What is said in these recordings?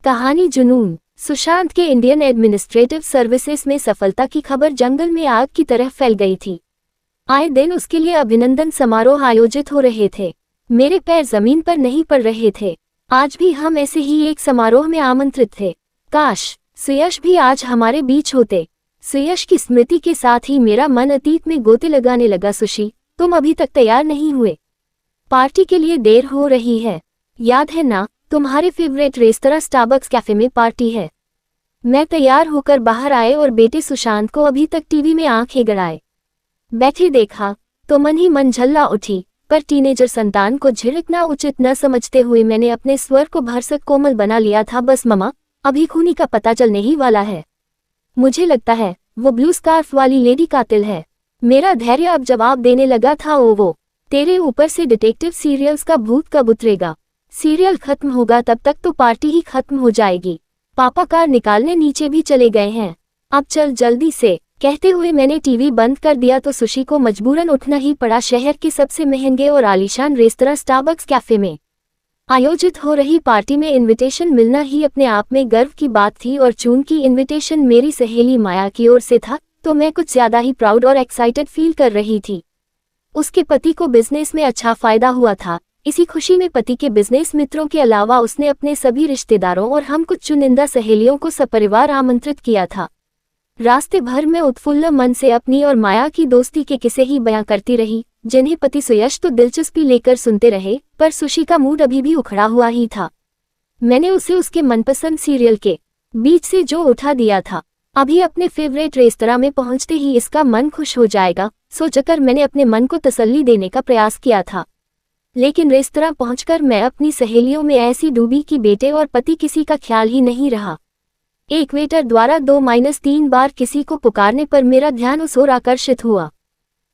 कहानी जुनून। सुशांत के इंडियन एडमिनिस्ट्रेटिव सर्विसेज में सफलता की खबर जंगल में आग की तरह फैल गई थी। आए दिन उसके लिए अभिनंदन समारोह आयोजित हो रहे थे। मेरे पैर जमीन पर नहीं पड़ रहे थे। आज भी हम ऐसे ही एक समारोह में आमंत्रित थे। काश सुयश भी आज हमारे बीच होते। सुयश की स्मृति के साथ ही मेरा मन अतीत में गोते लगाने लगा। सुशी, तुम अभी तक तैयार नहीं हुए? पार्टी के लिए देर हो रही है, याद है ना? तुम्हारे फेवरेट रेस्तरां स्टारबक्स कैफे में पार्टी है। मैं तैयार होकर बाहर आए और बेटे सुशांत को अभी तक टीवी में आंखें गड़ाए बैठे देखा तो मन ही मन झल्ला उठी। पर टीनेजर संतान को झिड़कना उचित न समझते हुए मैंने अपने स्वर को भरसक कोमल बना लिया था। बस मम्मा, अभी खूनी का पता चलने ही वाला है। मुझे लगता है वो ब्लू स्कार्फ वाली लेडी कातिल है। मेरा धैर्य अब जवाब देने लगा था। वो तेरे ऊपर से डिटेक्टिव सीरियल्स का भूत कब उतरेगा? सीरियल खत्म होगा तब तक तो पार्टी ही खत्म हो जाएगी। पापा कार निकालने नीचे भी चले गए हैं। अब चल जल्दी से, कहते हुए मैंने टीवी बंद कर दिया तो सुशी को मजबूरन उठना ही पड़ा। शहर के सबसे महंगे और आलीशान रेस्तरां स्टारबक्स कैफे में आयोजित हो रही पार्टी में इनविटेशन मिलना ही अपने आप में गर्व की बात थी। और चूंकि इनविटेशन मेरी सहेली माया की ओर से था तो मैं कुछ ज्यादा ही प्राउड और एक्साइटेड फील कर रही थी। उसके पति को बिजनेस में अच्छा फायदा हुआ था। इसी खुशी में पति के बिजनेस मित्रों के अलावा उसने अपने सभी रिश्तेदारों और हम कुछ चुनिंदा सहेलियों को सपरिवार आमंत्रित किया था। रास्ते भर में उत्फुल्ल मन से अपनी और माया की दोस्ती के किस्से ही बयां करती रही, जिन्हें पति सुयश तो दिलचस्पी लेकर सुनते रहे, पर सुशी का मूड अभी भी उखड़ा हुआ ही था। मैंने उसे उसके मनपसंद सीरियल के बीच से जो उठा दिया था। अभी अपने फेवरेट रेस्तरां में पहुंचते ही इसका मन खुश हो जाएगा सोचकर मैंने अपने मन को तसल्ली देने का प्रयास किया था। लेकिन रेस्तरां पहुंचकर मैं अपनी सहेलियों में ऐसी डूबी कि बेटे और पति किसी का ख्याल ही नहीं रहा। एक वेटर द्वारा 2-3 बार किसी को पुकारने पर मेरा ध्यान उस ओर आकर्षित हुआ।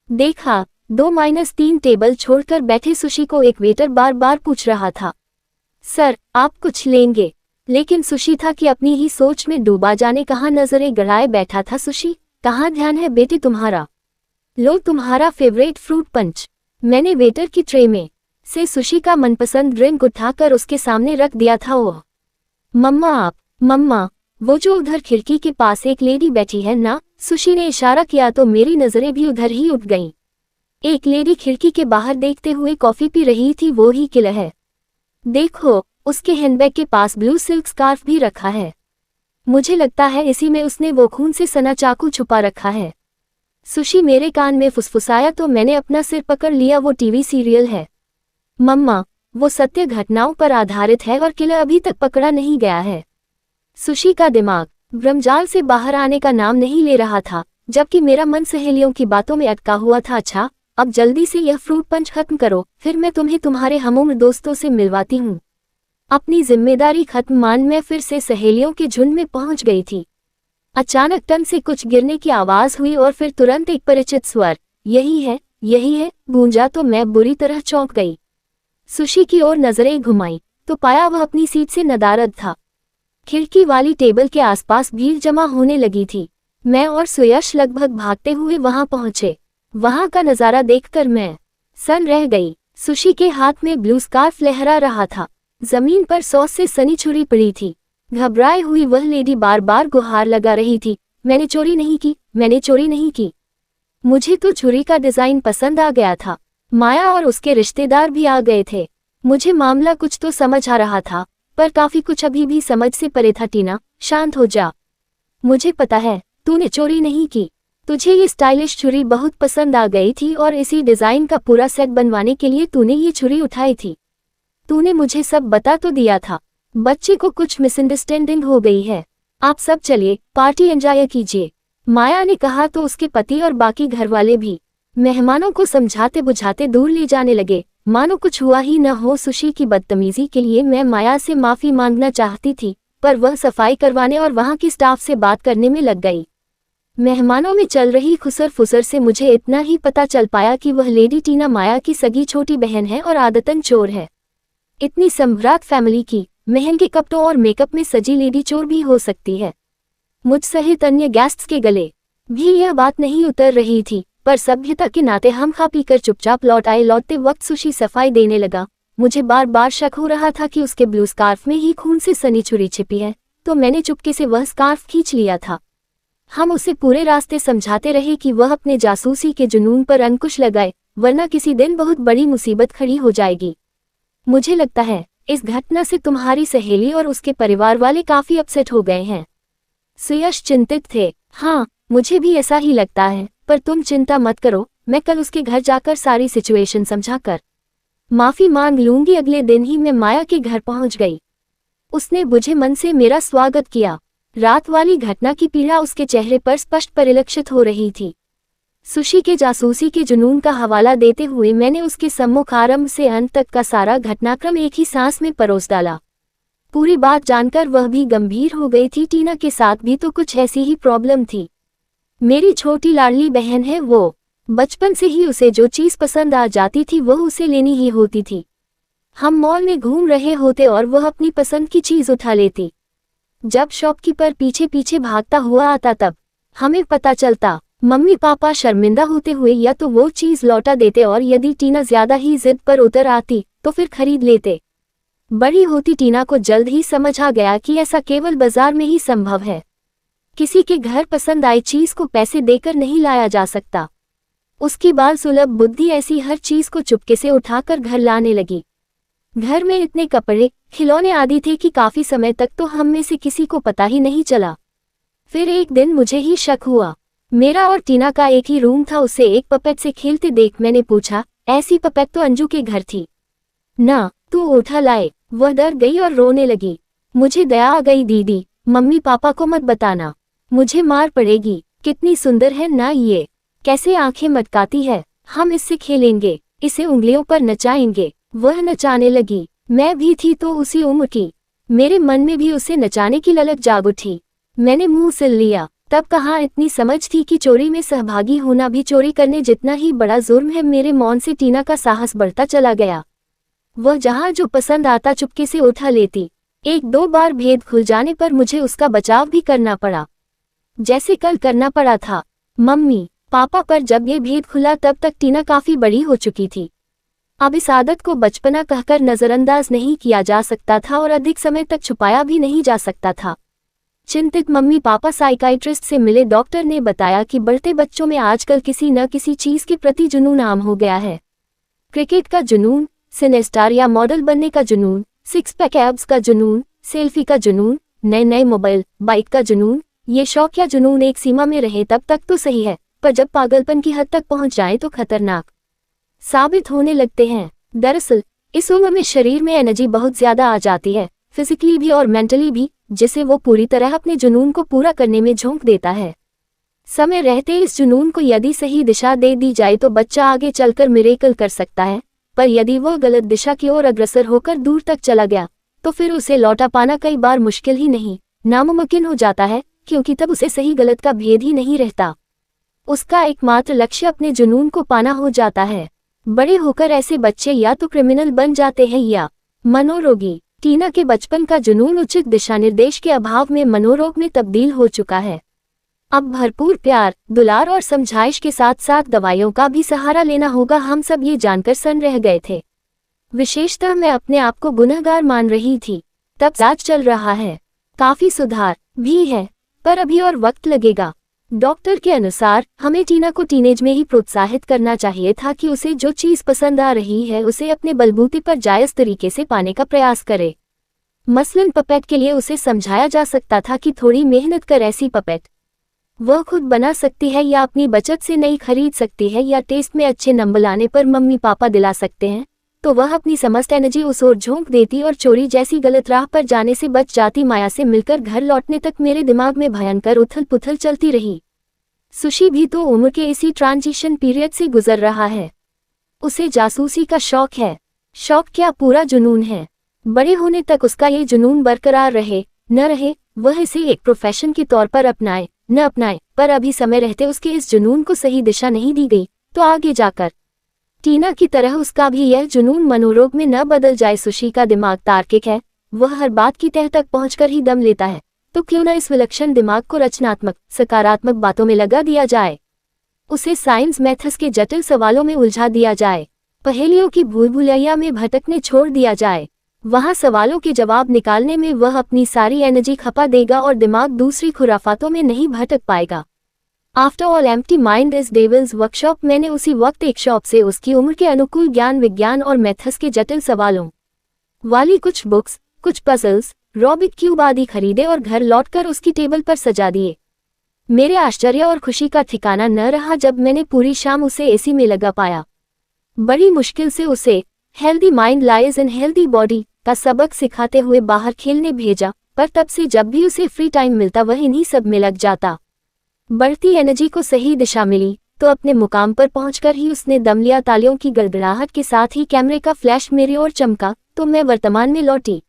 देखा 2-3 टेबल छोड़कर बैठे सुशी को एक वेटर बार बार पूछ रहा था, सर आप कुछ लेंगे? लेकिन सुशी था कि अपनी ही सोच में डूबा जाने कहाँ नजरें गड़ाए बैठा था। सुशी, कहाँ ध्यान है बेटे तुम्हारा? लो तुम्हारा फेवरेट फ्रूट पंच। मैंने वेटर की ट्रे में से सुशी का मनपसंद ड्रिंक उठाकर उसके सामने रख दिया था। वो मम्मा, वो जो उधर खिड़की के पास एक लेडी बैठी है ना? सुशी ने इशारा किया तो मेरी नजरें भी उधर ही उठ गईं। एक लेडी खिड़की के बाहर देखते हुए कॉफी पी रही थी। वो ही किला है। देखो, उसके हैंडबैग के पास ब्लू सिल्क स्कार्फ भी रखा है। मुझे लगता है इसी में उसने वो खून से सना चाकू छुपा रखा है। सुशी मेरे कान में फुसफुसाया तो मैंने अपना सिर पकड़ लिया। वो टीवी सीरियल है मम्मा, वो सत्य घटनाओं पर आधारित है और किला अभी तक पकड़ा नहीं गया है। सुशी का दिमाग भ्रमजाल से बाहर आने का नाम नहीं ले रहा था, जबकि मेरा मन सहेलियों की बातों में अटका हुआ था। अच्छा, अब जल्दी से यह फ्रूट पंच खत्म करो, फिर मैं तुम्हें तुम्हारे हमउम्र दोस्तों से मिलवाती हूँ। अपनी जिम्मेदारी खत्म मान मैं फिर से सहेलियों के झुंड में पहुंच गई थी। अचानक टन से कुछ गिरने की आवाज हुई और फिर तुरंत एक परिचित स्वर, यही है गूंजा तो मैं बुरी तरह चौंक गई। सुशी की ओर नजरें घुमाई तो पाया वह अपनी सीट से नदारद था। खिड़की वाली टेबल के आसपास भीड़ जमा होने लगी थी। मैं और सुयश लगभग भागते हुए वहां पहुंचे। वहां का नजारा देखकर मैं सन रह गई। सुशी के हाथ में ब्लू स्कार्फ लहरा रहा था। जमीन पर सॉस से सनी छुरी पड़ी थी। घबराई हुई वह लेडी बार बार गुहार लगा रही थी, मैंने चोरी नहीं की। मुझे तो छुरी का डिजाइन पसंद आ गया था। माया और उसके रिश्तेदार भी आ गए थे। मुझे मामला कुछ तो समझ आ रहा था, पर काफी कुछ अभी भी समझ से परे था। टीना, शांत हो जा। मुझे पता है तूने चोरी नहीं की। तुझे ये स्टाइलिश छुरी बहुत पसंद आ गई थी और इसी डिजाइन का पूरा सेट बनवाने के लिए तूने ये छुरी उठाई थी। तूने मुझे सब बता तो दिया था। बच्चे को कुछ मिसअंडरस्टैंडिंग हो गई है। आप सब चलिए, पार्टी एंजॉय कीजिए, माया ने कहा तो उसके पति और बाकी घरवाले भी मेहमानों को समझाते बुझाते दूर ले जाने लगे, मानो कुछ हुआ ही न हो। सुशी की बदतमीजी के लिए मैं माया से माफी मांगना चाहती थी, पर वह सफाई करवाने और वहां की स्टाफ से बात करने में लग गई। मेहमानों में चल रही खुसर फुसर से मुझे इतना ही पता चल पाया कि वह लेडी टीना माया की सगी छोटी बहन है और आदतन चोर है। इतनी सम्राट फैमिली की महंगे कपड़ों और मेकअप में सजी लेडी चोर भी हो सकती है। मुझ सहित अन्य गेस्ट्स के गले भी यह बात नहीं उतर रही थी, पर सभ्यता के नाते हम खा पीकर चुपचाप लौट आए। लौटते वक्त सुशी सफाई देने लगा मुझे बार बार शक हो रहा था कि उसके ब्लू स्कार्फ में ही खून से सनी छुरी छिपी है, तो मैंने चुपके से वह स्कार्फ खींच लिया था। हम उसे पूरे रास्ते समझाते रहे कि वह अपने जासूसी के जुनून पर अंकुश लगाए, वरना किसी दिन बहुत बड़ी मुसीबत खड़ी हो जाएगी। मुझे लगता है इस घटना से तुम्हारी सहेली और उसके परिवार वाले काफी अपसेट हो गए हैं। सुयश चिंतित थे। हाँ, मुझे भी ऐसा ही लगता है, पर तुम चिंता मत करो, मैं कल उसके घर जाकर सारी सिचुएशन समझाकर माफी मांग लूंगी। अगले दिन ही मैं माया के घर पहुंच गई। उसने बुझे मन से मेरा स्वागत किया। रात वाली घटना की पीड़ा उसके चेहरे पर स्पष्ट परिलक्षित हो रही थी। सुशी के जासूसी के जुनून का हवाला देते हुए मैंने उसके सम्मुख आरंभ से अंत तक का सारा घटनाक्रम एक ही सांस में परोस डाला। पूरी बात जानकर वह भी गंभीर हो गई थी। टीना के साथ भी तो कुछ ऐसी ही प्रॉब्लम थी। मेरी छोटी लाडली बहन है वो, बचपन से ही उसे जो चीज पसंद आ जाती थी वह उसे लेनी ही होती थी। हम मॉल में घूम रहे होते और वह अपनी पसंद की चीज उठा लेती। जब शॉपकीपर पीछे पीछे भागता हुआ आता तब हमें पता चलता। मम्मी पापा शर्मिंदा होते हुए या तो वो चीज लौटा देते और यदि टीना ज्यादा ही जिद पर उतर आती तो फिर खरीद लेते। बड़ी होती टीना को जल्द ही समझ आ गया कि ऐसा केवल बाजार में ही संभव है। किसी के घर पसंद आई चीज को पैसे देकर नहीं लाया जा सकता। उसकी बाल सुलभ बुद्धि ऐसी हर चीज को चुपके से उठाकर घर लाने लगी। घर में इतने कपड़े, खिलौने आदि थे कि काफी समय तक तो हम में से किसी को पता ही नहीं चला। फिर एक दिन मुझे ही शक हुआ। मेरा और टीना का एक ही रूम था। उसे एक पपेट से खेलते देख मैंने पूछा, ऐसी पपेट तो अंजू के घर थी ना, तू उठा लाए। वह डर गई और रोने लगी। मुझे दया आ गई। दीदी, मम्मी पापा को मत बताना, मुझे मार पड़ेगी। कितनी सुंदर है ना ये, कैसे आंखें मटकाती है। हम इससे खेलेंगे, इसे उंगलियों पर नचाएंगे। वह नचाने लगी। मैं भी थी तो उसी उम्र की। मेरे मन में भी उसे नचाने की ललक जाग उठी। मैंने मुंह सिल लिया। तब कहाँ इतनी समझ थी कि चोरी में सहभागी होना भी चोरी करने जितना ही बड़ा जुर्म है। मेरे मौन से टीना का साहस बढ़ता चला गया। वह जहाँ जो पसंद आता चुपके से उठा लेती। एक दो बार भेद खुल जाने पर मुझे उसका बचाव भी करना पड़ा, जैसे कल करना पड़ा था मम्मी पापा पर। जब ये भेद खुला तब तक टीना काफी बड़ी हो चुकी थी। अब इस आदत को बचपना कहकर नजरअंदाज नहीं किया जा सकता था और अधिक समय तक छुपाया भी नहीं जा सकता था। चिंतित मम्मी पापा साइकाइट्रिस्ट से मिले। डॉक्टर ने बताया कि बढ़ते बच्चों में आजकल किसी न किसी चीज के प्रति जुनून आम हो गया है। क्रिकेट का जुनून, सिनेस्टार या मॉडल बनने का जुनून, सिक्स पैक एब्स का जुनून, सेल्फी का जुनून, नए नए मोबाइल बाइक का जुनून। ये शौक या जुनून एक सीमा में रहे तब तक तो सही है, पर जब पागलपन की हद तक पहुंच जाए तो खतरनाक साबित होने लगते हैं। दरअसल इस उम्र में शरीर में एनर्जी बहुत ज्यादा आ जाती है, फिजिकली भी और मेंटली भी, जिसे वो पूरी तरह अपने जुनून को पूरा करने में झोंक देता है। समय रहते इस जुनून को यदि सही दिशा दे दी जाए तो बच्चा आगे चलकर मिरेकल कर सकता है, पर यदि वह गलत दिशा की ओर अग्रसर होकर दूर तक चला गया तो फिर उसे लौटा पाना कई बार मुश्किल ही नहीं, नामुमकिन हो जाता है, क्योंकि तब उसे सही गलत का भेद ही नहीं रहता। उसका एकमात्र लक्ष्य अपने जुनून को पाना हो जाता है। बड़े होकर ऐसे बच्चे या तो क्रिमिनल बन जाते हैं या मनोरोगी। टीना के बचपन का जुनून उचित दिशा निर्देश के अभाव में मनोरोग में तब्दील हो चुका है। अब भरपूर प्यार, दुलार और समझाइश के साथ साथ दवाइयों का भी सहारा लेना होगा। हम सब ये जानकर सन्न रह गए थे। विशेषतः मैं अपने आप को गुनहगार मान रही थी। तब इलाज चल रहा है, काफी सुधार भी है, पर अभी और वक्त लगेगा। डॉक्टर के अनुसार हमें टीना को टीनेज में ही प्रोत्साहित करना चाहिए था कि उसे जो चीज पसंद आ रही है उसे अपने बलबूते पर जायज तरीके से पाने का प्रयास करे। मसलन पपेट के लिए उसे समझाया जा सकता था कि थोड़ी मेहनत कर ऐसी पपेट वह खुद बना सकती है या अपनी बचत से नई खरीद सकती है, या टेस्ट में अच्छे नंबर लाने पर मम्मी पापा दिला सकते हैं, तो वह अपनी समस्त एनर्जी उस ओर झोंक देती और चोरी जैसी गलत राह पर जाने से बच जाती। माया से मिलकर घर लौटने तक मेरे दिमाग में भयंकर उथल पुथल चलती रही। सुशी भी तो उम्र के इसी ट्रांजिशन पीरियड से गुजर रहा है। उसे जासूसी का शौक है। शौक क्या, पूरा जुनून है। बड़े होने तक उसका ये जुनून बरकरार रहे न रहे, वह इसे एक प्रोफेशन के तौर पर अपनाए न अपनाए, पर अभी समय रहते उसके इस जुनून को सही दिशा नहीं दी गई तो आगे जाकर टीना की तरह उसका भी यह जुनून मनोरोग में न बदल जाए। सुशी का दिमाग तार्किक है, वह हर बात की तह तक पहुंचकर ही दम लेता है, तो क्यों न इस विलक्षण दिमाग को रचनात्मक सकारात्मक बातों में लगा दिया जाए। उसे साइंस मैथ्स के जटिल सवालों में उलझा दिया जाए। पहेलियों की भूल भुलैया में भटकने छोड़ दिया जाए। वहाँ सवालों के जवाब निकालने में वह अपनी सारी एनर्जी खपा देगा और दिमाग दूसरी खुराफातों में नहीं भटक पाएगा। After all empty mind is devils workshop. मैंने उसी वक्त एक शॉप से उसकी उम्र के अनुकूल ज्ञान विज्ञान और मैथ्स के जटिल सवालों वाली कुछ बुक्स, कुछ पजल्स, रॉबिक क्यूब आदि खरीदे और घर लौटकर उसकी टेबल पर सजा दिए। मेरे आश्चर्य और खुशी का ठिकाना न रहा जब मैंने पूरी शाम उसे एसी में लगा पाया। बड़ी मुश्किल से उसे healthy mind lies in healthy body का सबक सिखाते हुए बाहर खेलने भेजा, पर तब से जब भी उसे फ्री टाइम मिलता वह इन्हीं सब में लग जाता। बढ़ती एनर्जी को सही दिशा मिली तो अपने मुकाम पर पहुंचकर ही उसने दम लिया। तालियों की गड़गड़ाहट के साथ ही कैमरे का फ्लैश मेरी ओर चमका तो मैं वर्तमान में लौटी।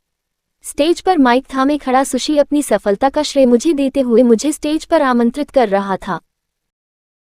स्टेज पर माइक थामे खड़ा सुशी अपनी सफलता का श्रेय मुझे देते हुए मुझे स्टेज पर आमंत्रित कर रहा था।